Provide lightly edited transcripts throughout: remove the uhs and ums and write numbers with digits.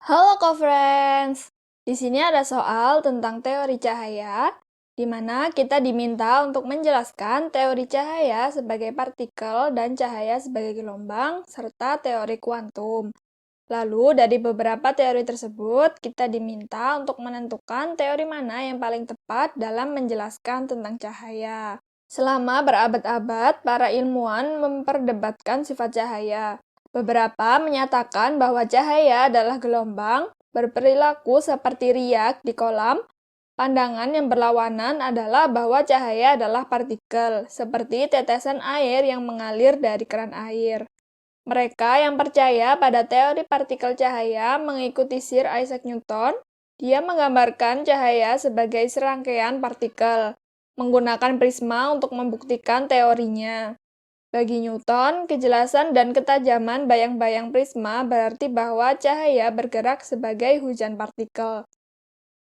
Halo co-friends, di sini ada soal tentang teori cahaya, di mana kita diminta untuk menjelaskan teori cahaya sebagai partikel dan cahaya sebagai gelombang, serta teori kuantum. Lalu, dari beberapa teori tersebut, kita diminta untuk menentukan teori mana yang paling tepat dalam menjelaskan tentang cahaya. Selama berabad-abad, para ilmuwan memperdebatkan sifat cahaya. Beberapa menyatakan bahwa cahaya adalah gelombang, berperilaku seperti riak di kolam. Pandangan yang berlawanan adalah bahwa cahaya adalah partikel, seperti tetesan air yang mengalir dari keran air. Mereka yang percaya pada teori partikel cahaya mengikuti Sir Isaac Newton. Dia menggambarkan cahaya sebagai serangkaian partikel, menggunakan prisma untuk membuktikan teorinya. Bagi Newton, kejelasan dan ketajaman bayang-bayang prisma berarti bahwa cahaya bergerak sebagai hujan partikel.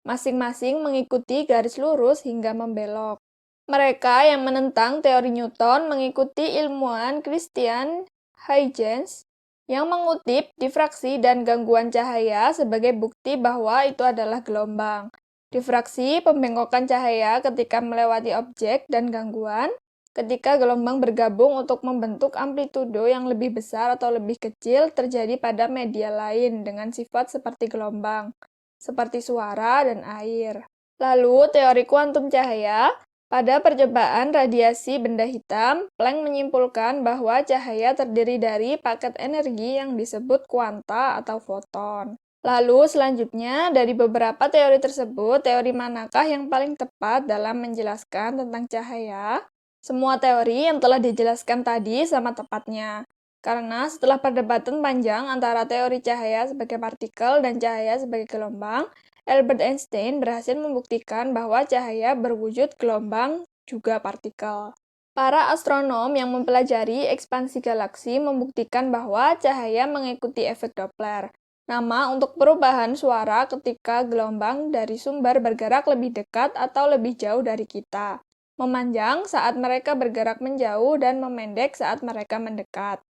Masing-masing mengikuti garis lurus hingga membelok. Mereka yang menentang teori Newton mengikuti ilmuwan Christian Huygens yang mengutip difraksi dan gangguan cahaya sebagai bukti bahwa itu adalah gelombang. Difraksi pembengkokan cahaya ketika melewati objek dan gangguan ketika gelombang bergabung untuk membentuk amplitudo yang lebih besar atau lebih kecil terjadi pada media lain dengan sifat seperti gelombang, seperti suara dan air. Lalu, teori kuantum cahaya. Pada percobaan radiasi benda hitam, Planck menyimpulkan bahwa cahaya terdiri dari paket energi yang disebut kuanta atau foton. Lalu selanjutnya, dari beberapa teori tersebut, teori manakah yang paling tepat dalam menjelaskan tentang cahaya? Semua teori yang telah dijelaskan tadi sama tepatnya. Karena setelah perdebatan panjang antara teori cahaya sebagai partikel dan cahaya sebagai gelombang, Albert Einstein berhasil membuktikan bahwa cahaya berwujud gelombang juga partikel. Para astronom yang mempelajari ekspansi galaksi membuktikan bahwa cahaya mengikuti efek Doppler, nama untuk perubahan suara ketika gelombang dari sumber bergerak lebih dekat atau lebih jauh dari kita, memanjang saat mereka bergerak menjauh dan memendek saat mereka mendekat.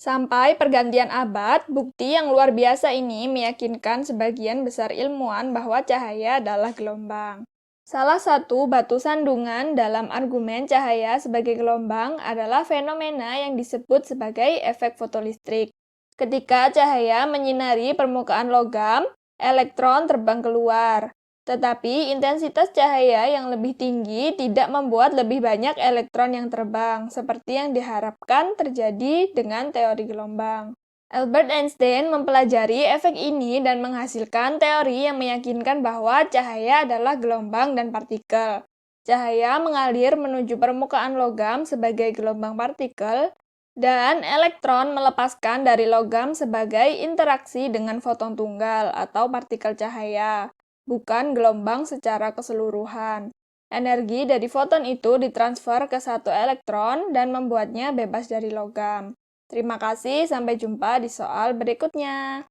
Sampai pergantian abad, bukti yang luar biasa ini meyakinkan sebagian besar ilmuwan bahwa cahaya adalah gelombang. Salah satu batu sandungan dalam argumen cahaya sebagai gelombang adalah fenomena yang disebut sebagai efek fotolistrik. Ketika cahaya menyinari permukaan logam, elektron terbang keluar. Tetapi intensitas cahaya yang lebih tinggi tidak membuat lebih banyak elektron yang terbang, seperti yang diharapkan terjadi dengan teori gelombang. Albert Einstein mempelajari efek ini dan menghasilkan teori yang meyakinkan bahwa cahaya adalah gelombang dan partikel. Cahaya mengalir menuju permukaan logam sebagai gelombang partikel, dan elektron melepaskan dari logam sebagai interaksi dengan foton tunggal atau partikel cahaya, bukan gelombang secara keseluruhan. Energi dari foton itu ditransfer ke satu elektron dan membuatnya bebas dari logam. Terima kasih, sampai jumpa di soal berikutnya.